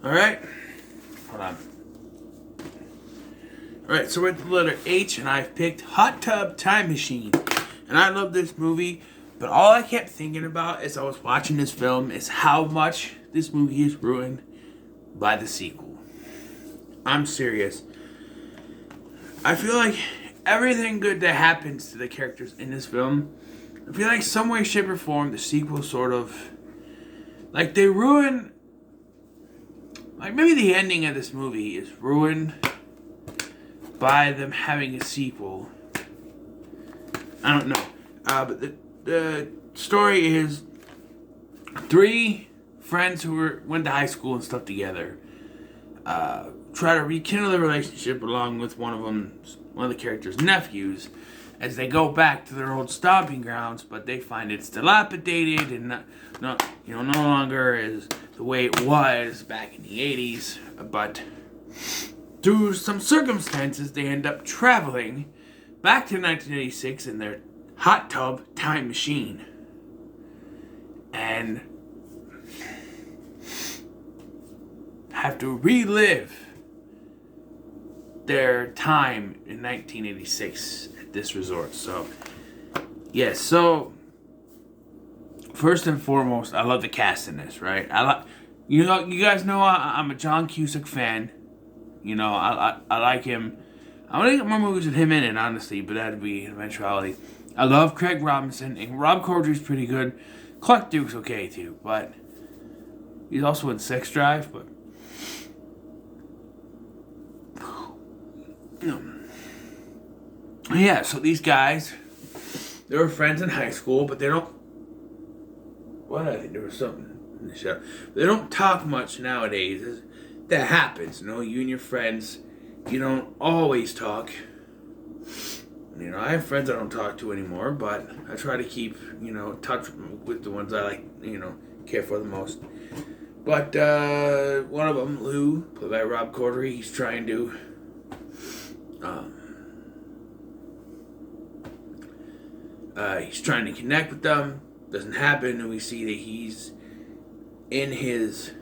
Alright. Hold on. Alright, so we're at the letter H, and I've picked Hot Tub Time Machine. And I love this movie, but all I kept thinking about as I was watching this film is how much this movie is ruined by the sequel. I'm serious. I feel like everything good that happens to the characters in this film, I feel like some way, shape, or form, the sequel sort of, like, they ruin, like, maybe the ending of this movie is ruined by them having a sequel. I don't know. But the story is three friends who went to high school and stuff together try to rekindle their relationship along with one of the characters' nephews, as they go back to their old stomping grounds, but they find it's dilapidated and no longer is the way it was back in the 80s. But through some circumstances, they end up traveling back to 1986 in their hot tub time machine. And have to relive their time in 1986 at this resort. So, yes, so first and foremost, I love the cast in this, right? You guys know I'm a John Cusack fan. You know, I like him. I want to get more movies with him in it, honestly, but that'd be an eventuality. I love Craig Robinson, and Rob Corddry's pretty good. Clark Duke's okay too, but he's also in Sex Drive, but yeah, so these guys, they were friends in high school, but they don't. What? I think there was something in the show. They don't talk much nowadays. That happens, you know. You and your friends, you don't always talk. You know, I have friends I don't talk to anymore, but I try to keep, touch with the ones I like, care for the most. But one of them, Lou, played by Rob Corddry, he's trying to connect with them. Doesn't happen, and we see that he's in his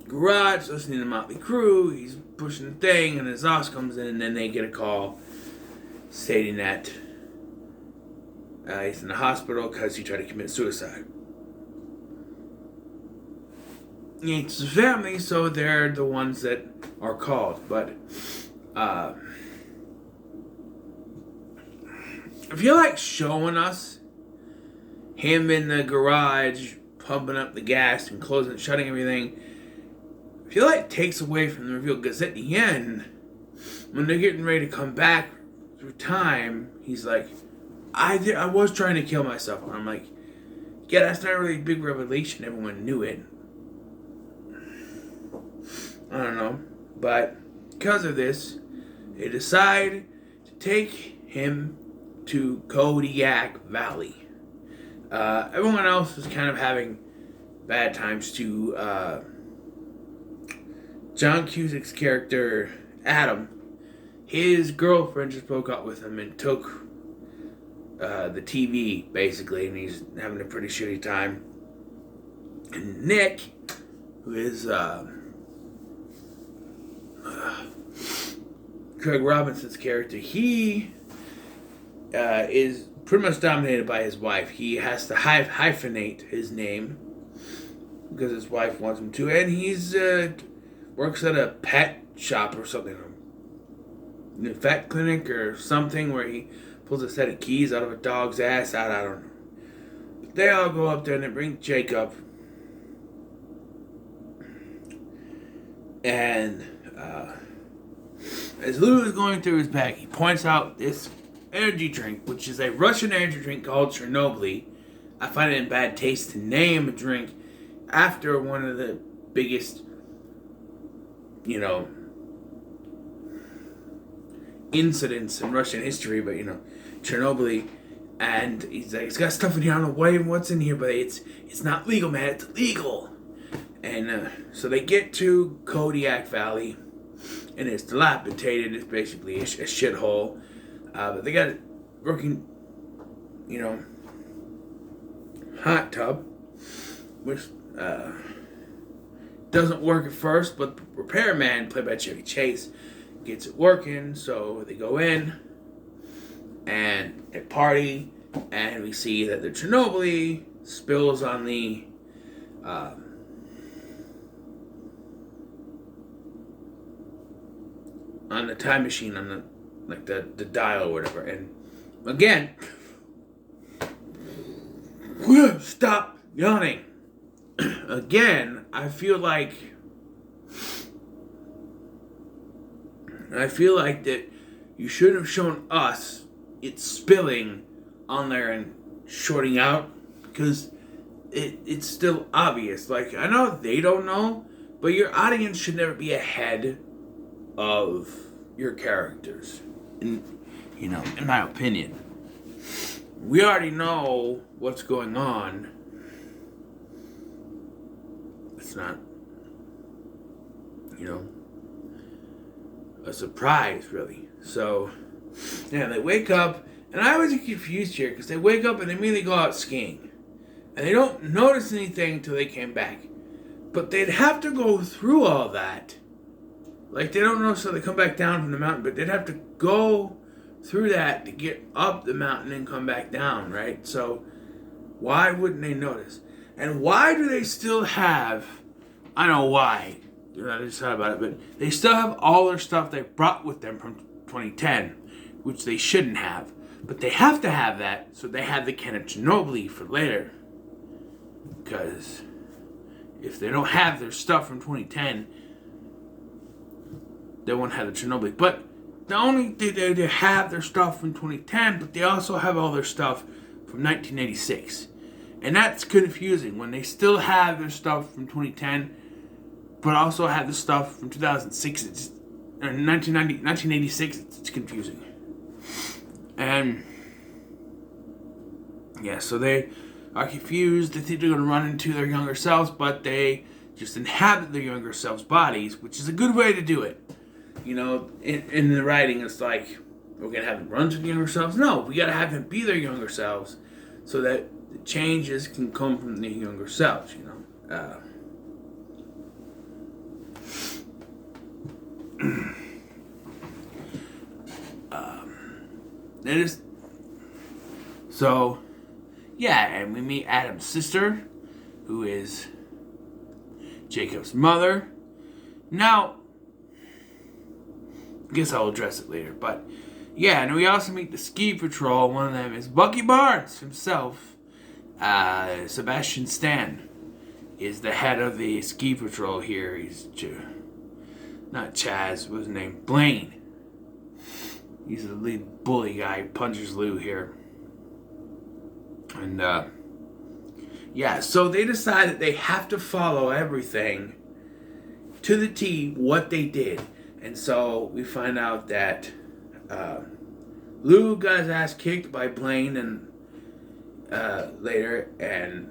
garage listening to Motley Crue. He's pushing the thing, and his boss comes in, and then they get a call stating that he's in the hospital because he tried to commit suicide. It's his family, so they're the ones that are called. But I feel like showing us him in the garage pumping up the gas and closing, shutting everything, I feel like it takes away from the reveal, because at the end, when they're getting ready to come back through time, he's like, I was trying to kill myself. And I'm like, yeah, that's not really a big revelation. Everyone knew it. I don't know. But because of this, they decide to take him to Kodiak Valley. Everyone else was kind of having bad times too. John Cusack's character, Adam, his girlfriend just broke up with him and took the TV, basically, and he's having a pretty shitty time. And Nick, who is Craig Robinson's character, he is pretty much dominated by his wife. He has to hyphenate his name because his wife wants him to, and he's works at a pet shop or something, a vet clinic or something, where he pulls a set of keys out of a dog's ass. I don't know. But they all go up there and they bring Jacob, and as Lou is going through his bag, he points out this energy drink, which is a Russian energy drink called Chernobyl. I find it in bad taste to name a drink after one of the biggest, incidents in Russian history, but Chernobyl. And he's like, it's got stuff in here, I don't know what's in here, but it's not legal, man, it's illegal. And so they get to Kodiak Valley, and it's dilapidated. It's basically a shithole. But they got it working, hot tub. which doesn't work at first, but the repairman, played by Chevy Chase, gets it working. So they go in and they party, and we see that the Chernobyl spills on the time machine, on the dial or whatever. And again, stop yawning. Again, I feel like that you should have shown us it spilling on there and shorting out, because it's still obvious. Like, I know they don't know, but your audience should never be ahead of your characters. In my opinion, we already know what's going on. It's not, a surprise, really. So, yeah, they wake up, and I was confused here, because they wake up and they immediately go out skiing. And they don't notice anything until they came back. But they'd have to go through all that. Like, they don't notice until they come back down from the mountain, but they'd have to go through that to get up the mountain and come back down, right? So, why wouldn't they notice? And why do they still have, I know why, I just thought about it, but they still have all their stuff they brought with them from 2010, which they shouldn't have. But they have to have that, so they have the can of Chernobyl for later. Because if they don't have their stuff from 2010, they won't have the Chernobyl. But not only do they have their stuff from 2010, but they also have all their stuff from 1986. And that's confusing when they still have their stuff from 2010, but also have the stuff from 2006, or 1986. It's confusing. And yeah, so they are confused. They think they're going to run into their younger selves, but they just inhabit their younger selves' bodies, which is a good way to do it. In the writing, it's like, we're going to have them run to the younger selves. No, we got to have them be their younger selves, so that the changes can come from the younger selves, It is. So, yeah, and we meet Adam's sister, who is Jacob's mother. Now, I guess I'll address it later, but yeah, and we also meet the ski patrol. One of them is Bucky Barnes himself. Sebastian Stan is the head of the ski patrol here. He's not Chaz, what's his name? Blaine. He's the lead bully guy who punches Lou here. And, yeah, so they decide that they have to follow everything to the T, what they did. And so we find out that Lou got his ass kicked by Blaine and later, and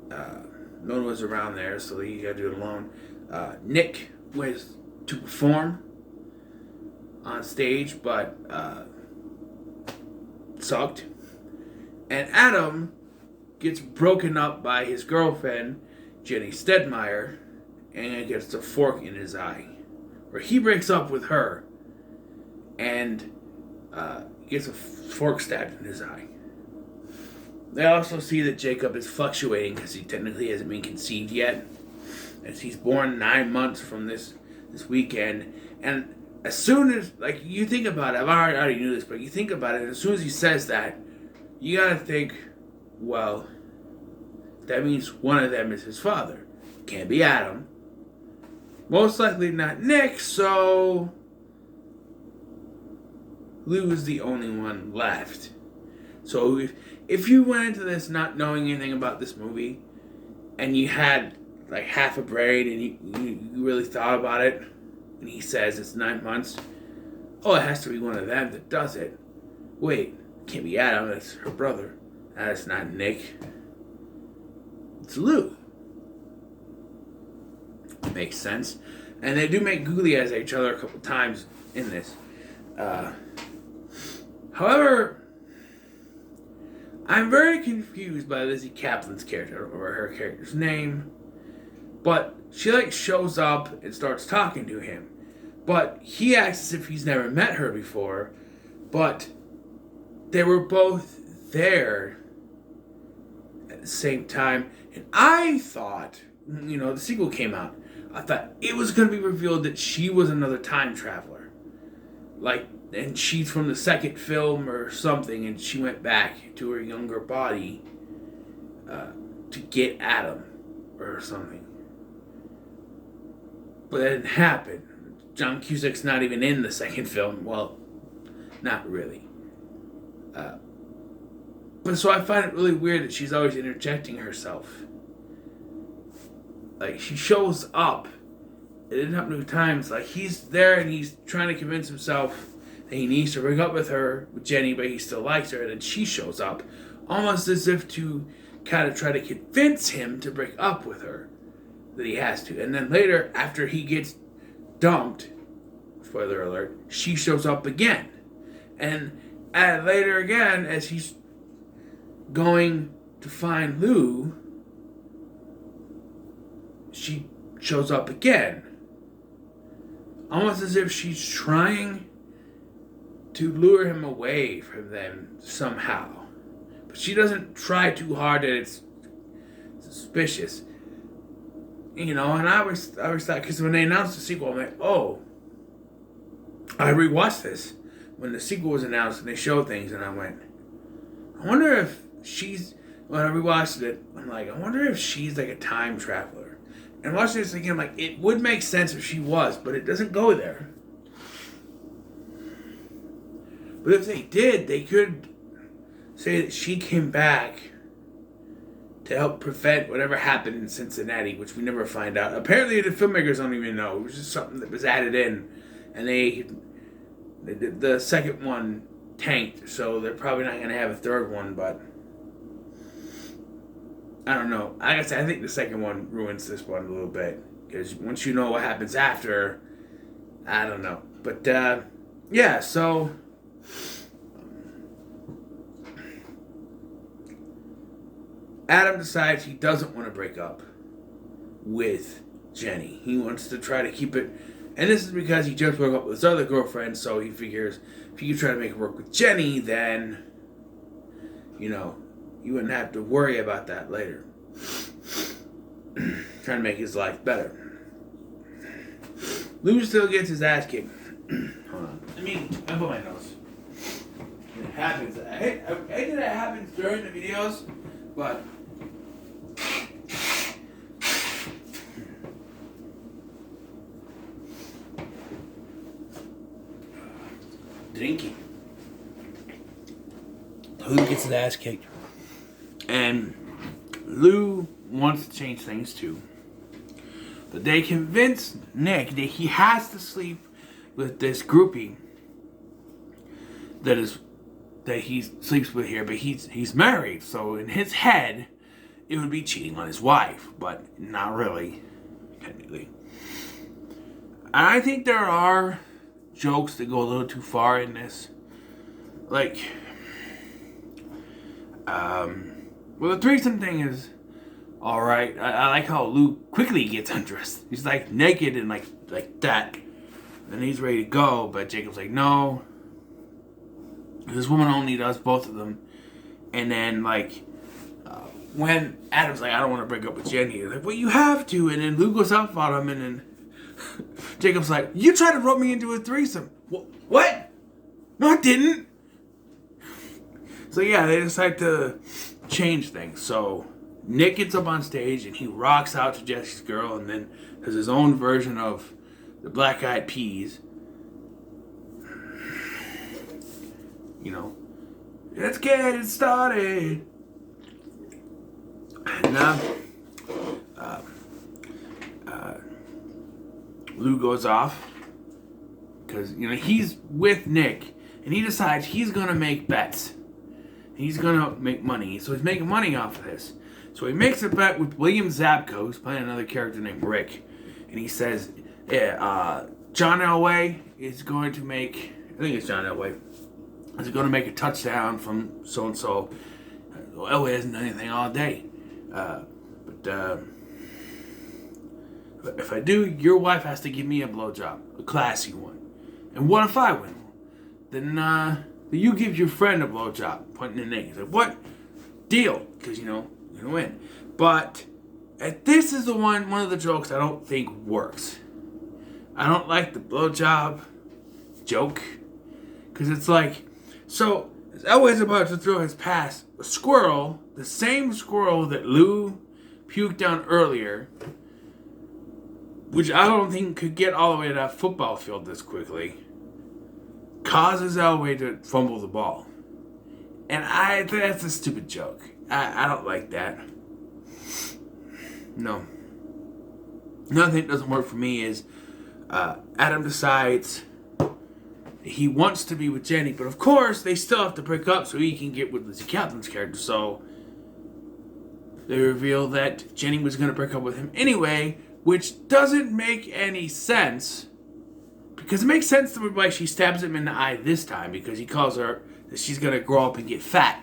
no one was around there, so he got to do it alone. Nick was to perform on stage, but sucked. And Adam gets broken up by his girlfriend, Jenny Stedmeyer, and gets a fork in his eye. Or he breaks up with her and gets a fork stabbed in his eye. They also see that Jacob is fluctuating because he technically hasn't been conceived yet, as he's born 9 months from this weekend. And as soon as, like, you think about it, I already knew this, but you think about it, as soon as he says that, you gotta think, well, that means one of them is his father. Can't be Adam. Most likely not Nick, so Lou is the only one left. So if you went into this not knowing anything about this movie, and you had like half a brain and you really thought about it, and he says it's 9 months, oh, it has to be one of them that does it. Wait, it can't be Adam, it's her brother. That's not Nick. It's Lou. Makes sense. And they do make googly eyes at each other a couple times in this. However, I'm very confused by Lizzie Kaplan's character, or her character's name. But she shows up and starts talking to him. But he acts as if he's never met her before. But they were both there at the same time. And I thought, the sequel came out. I thought it was going to be revealed that she was another time traveler. And she's from the second film or something, and she went back to her younger body to get Adam or something. But that didn't happen. John Cusack's not even in the second film. Well, not really. But so I find it really weird that she's always interjecting herself. She shows up. It didn't happen 2 times. He's there and he's trying to convince himself that he needs to break up with Jenny, but he still likes her. And then she shows up, almost as if to kind of try to convince him to break up with her, that he has to. And then later, after he gets dumped, spoiler alert, she shows up again. And later again, as he's going to find Lou, she shows up again. Almost as if she's trying to lure him away from them somehow. But she doesn't try too hard and it's suspicious. And I always thought, because when they announced the sequel, I'm like, oh, I rewatched this when the sequel was announced and they showed things, and I went, I wonder if when I rewatched it, I'm like, I wonder if she's a time traveler. And watching this again, I'm like, it would make sense if she was, but it doesn't go there. But if they did, they could say that she came back to help prevent whatever happened in Cincinnati, which we never find out. Apparently, the filmmakers don't even know. It was just something that was added in, and the second one tanked, so they're probably not going to have a third one. But I don't know. Like I said, I think the second one ruins this one a little bit, because once you know what happens after, I don't know. But yeah, so Adam decides he doesn't want to break up with Jenny. He wants to try to keep it. And this is because he just broke up with his other girlfriend, so he figures if he could try to make it work with Jenny, then, you wouldn't have to worry about that later. Trying to make his life better. Lou still gets his ass kicked. Hold on. I put my nose. It happens. I hate that it happens during the videos, but drinking. Lou gets his ass kicked. And Lou wants to change things too. But they convince Nick that he has to sleep with this groupie that he sleeps with here, but he's married, so in his head it would be cheating on his wife, but not really, technically. And I think there are jokes that go a little too far in this. The threesome thing is alright. I like how Lou quickly gets undressed. He's naked and like that. And he's ready to go, but Jacob's like, no. This woman only does both of them. And then when Adam's like, I don't want to break up with Jenny, he's like, well, you have to. And then Lou goes off on him, and then Jacob's like, you tried to rope me into a threesome. What? No, I didn't. So yeah, they decide to change things. So Nick gets up on stage and he rocks out to Jesse's Girl, and then has his own version of the Black Eyed Peas. Let's get it started. And Lou goes off because he's with Nick, and he decides he's gonna make bets. He's gonna make money, so he's making money off of this. So he makes a bet with William Zabka, who's playing another character named Rick, and he says, John Elway is going to make, I think it's John Elway, is going to make a touchdown from so and so. Elway hasn't done anything all day. But if I do, your wife has to give me a blowjob, a classy one. And what if I win? Then you give your friend a blowjob, pointing the neck. He's like, what? Deal, because you're gonna win. But this is the one of the jokes I don't think works. I don't like the blowjob joke, because it's like, so as Elway's about to throw his pass, a squirrel, the same squirrel that Lou puked down earlier, which I don't think could get all the way to that football field this quickly, causes Elway to fumble the ball. And that's a stupid joke. I don't like that. No. Another thing that doesn't work for me is Adam decides he wants to be with Jenny, but of course they still have to break up so he can get with Lizzie Kaplan's character. So they reveal that Jenny was going to break up with him anyway, which doesn't make any sense. Because it makes sense to me why she stabs him in the eye this time, because he calls her that she's going to grow up and get fat.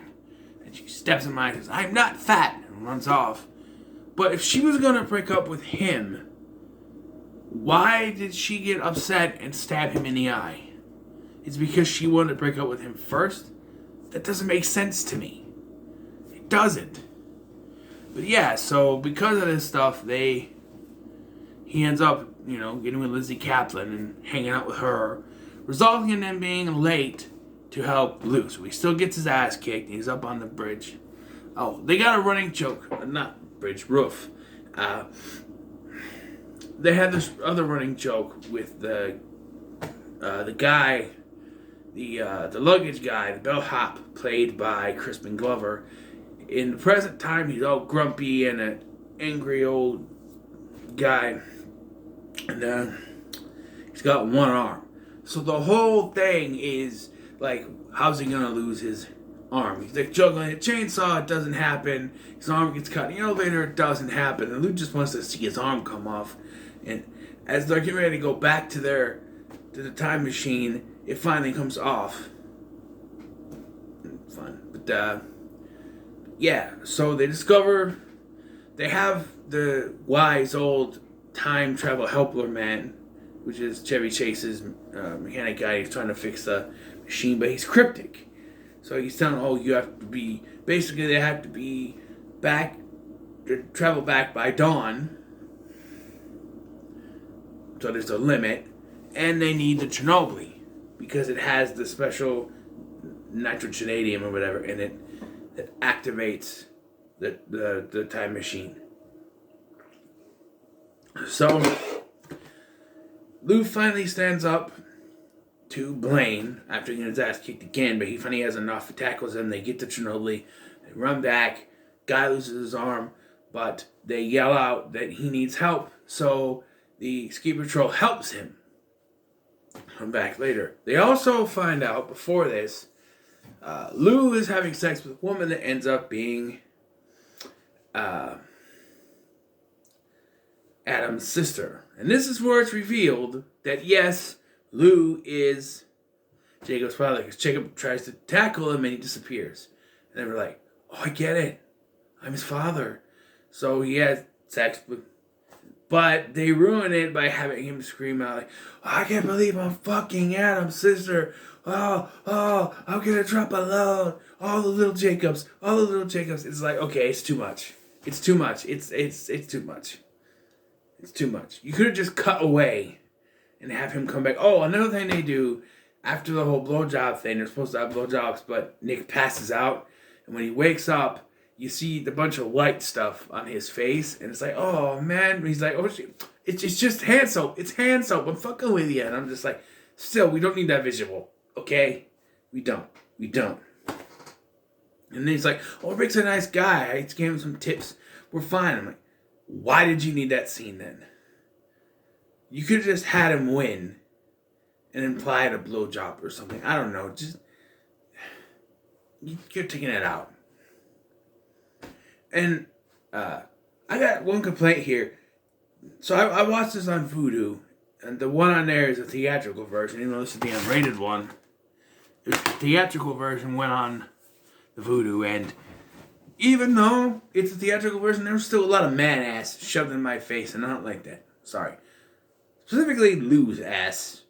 And she stabs him in the eye and says, I'm not fat, and runs off. But if she was going to break up with him, why did she get upset and stab him in the eye? It's because she wanted to break up with him first? That doesn't make sense to me. It doesn't. But yeah, so because of this stuff, he ends up, getting with Lizzie Kaplan and hanging out with her, resulting in them being late to help Lou. So he still gets his ass kicked, and he's up on the bridge. Oh, they got a running joke. Not bridge, roof. They had this other running joke with the guy, the luggage guy, the bellhop, played by Crispin Glover. In the present time, he's all grumpy and an angry old guy. And he's got one arm. So the whole thing is, like, how's he going to lose his arm? He's like juggling a chainsaw, it doesn't happen. His arm gets cut in the elevator, it doesn't happen. And Lou just wants to see his arm come off. And as they're getting ready to go back to the time machine, it finally comes off. Fun. But, yeah, so they discover they have the wise old time travel helper man, which is Chevy Chase's mechanic guy. He's trying to fix the machine, but he's cryptic. So he's telling, you have to be, basically they have to be back, to travel back by dawn. So there's a limit. And they need the Chernobyl, because it has the special nitrogenadium or whatever in it that activates the time machine. So Lou finally stands up to Blaine after getting his ass kicked again, but he finally has enough. He tackles him. They get to Chernobyl. They run back. Guy loses his arm, but they yell out that he needs help. So the ski patrol helps him. Come back later. They also find out before this, Lou is having sex with a woman that ends up being Adam's sister. And this is where it's revealed that, yes, Lou is Jacob's father, because Jacob tries to tackle him and he disappears. And they were like, oh, I get it. I'm his father. So he has sex with... But they ruin it by having him scream out like, oh, I can't believe I'm fucking Adam's sister. Oh, I'm gonna drop a load. All the little Jacobs. It's like, okay, it's too much. It's too much. It's too much. It's too much. You could have just cut away and have him come back. Oh, another thing they do after the whole blowjob thing, they're supposed to have blowjobs, but Nick passes out, and when he wakes up, you see the bunch of white stuff on his face, and it's like, oh man. And he's like, oh, it's just hand soap. It's hand soap. I'm fucking with you. And I'm just like, still, we don't need that visual, okay? We don't. And then he's like, oh, Rick's a nice guy. I just gave him some tips. We're fine. I'm like, why did you need that scene then? You could have just had him win and implied a blowjob or something. I don't know. Just, you're taking it out. And I got one complaint here. So I watched this on Vudu, and the one on there is a theatrical version, even though this is the unrated one. The theatrical version went on the Vudu, and Even though it's a theatrical version, there's still a lot of man ass shoved in my face, and I don't like that. Sorry. Specifically, Lou's ass.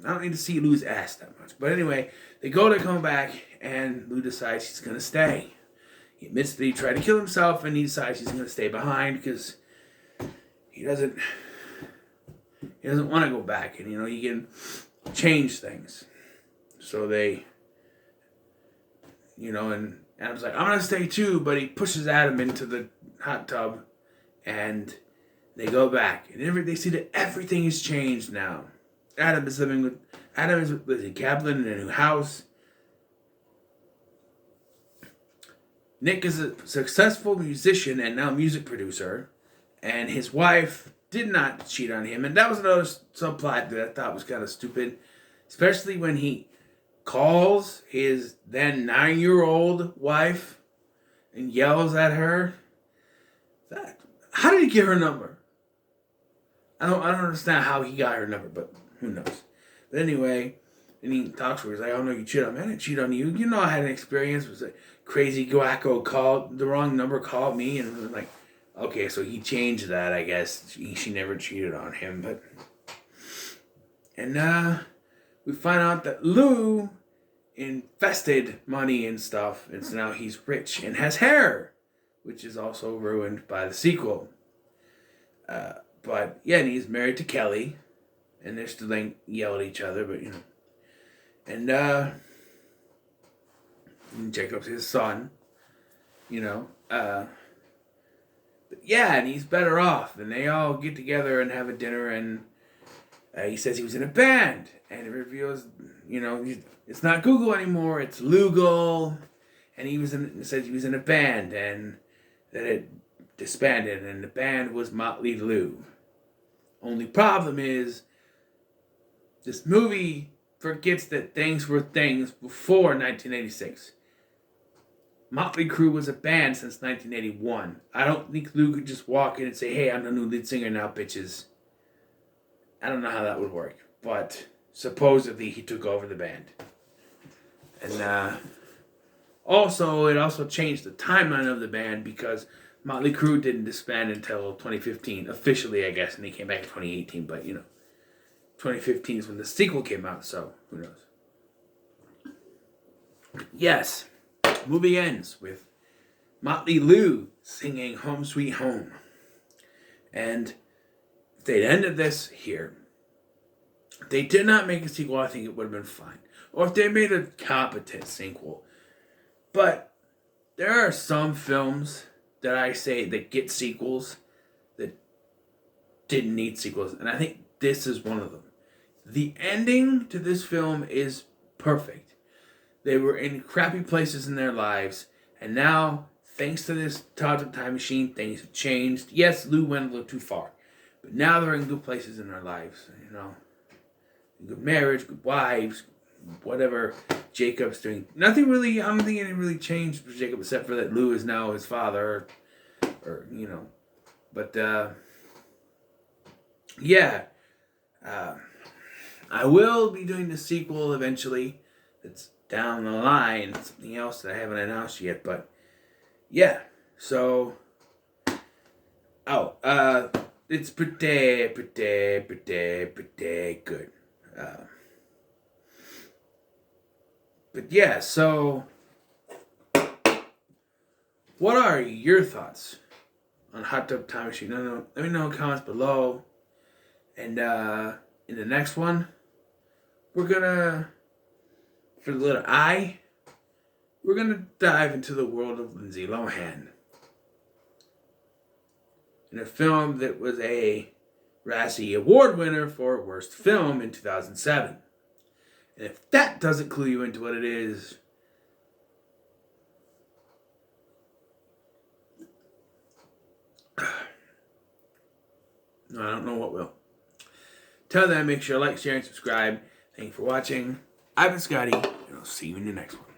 I don't need to see Lou's ass that much. But anyway, they go to come back, and Lou decides he's going to stay. He admits that he tried to kill himself, and he decides he's going to stay behind because he doesn't want to go back. And, you can change things. So they, and Adam's like, I'm going to stay too, but he pushes Adam into the hot tub, and they go back. And they see that everything has changed now. Adam is with Lizzie Kaplan in a new house. Nick is a successful musician and now music producer. And his wife did not cheat on him. And that was another subplot that I thought was kind of stupid. Especially when he calls his then 9-year-old wife and yells at her. How did he get her number? I don't understand how he got her number, but who knows. But anyway, and he talks to her. He's like, oh no, you cheated on me. I didn't cheat on you. I had an experience. It was a crazy guaco called, the wrong number called me. And I was like, okay, so he changed that, I guess. She never cheated on him. And we find out that Lou invested money and stuff. And so now he's rich and has hair, which is also ruined by the sequel. But yeah, and he's married to Kelly. And they're still yell at each other, but And Jacob's his son, But yeah, and he's better off. And they all get together and have a dinner, and he says he was in a band. And it reveals, it's not Google anymore, it's Lugal. And he says he was in a band, and that it disbanded, and the band was Motley Lou. Only problem is, this movie forgets that things were things before 1986. Motley Crue was a band since 1981. I don't think Lou could just walk in and say, hey, I'm the new lead singer now, bitches. I don't know how that would work. But supposedly he took over the band. And it also changed the timeline of the band because Motley Crue didn't disband until 2015. Officially, I guess, and they came back in 2018. But, 2015 is when the sequel came out, so who knows. Yes, movie ends with Motley Lou singing Home Sweet Home. And if they'd ended this here, if they did not make a sequel, I think it would have been fine. Or if they made a competent sequel. But there are some films that I say that get sequels that didn't need sequels. And I think this is one of them. The ending to this film is perfect. They were in crappy places in their lives, and now, thanks to this Untitled Time Machine, things have changed. Yes, Lou went a little too far, but now they're in good places in their lives. Good marriage, good wives, whatever Jacob's doing. Nothing really, I don't think anything really changed for Jacob except for that Lou is now his father, But, yeah. I will be doing the sequel eventually. It's down the line. Something else that I haven't announced yet. But, yeah. So, it's pretty good. But, yeah, so, what are your thoughts on Hot Tub Time Machine? Let me know in the comments below. And, in the next one, we're gonna, for the letter I, we're gonna dive into the world of Lindsay Lohan. In a film that was a Razzie Award winner for Worst Film in 2007. And if that doesn't clue you into what it is, no, I don't know what will. Till then, make sure to like, share, and subscribe. Thank you for watching. I've been Scotty, and I'll see you in the next one.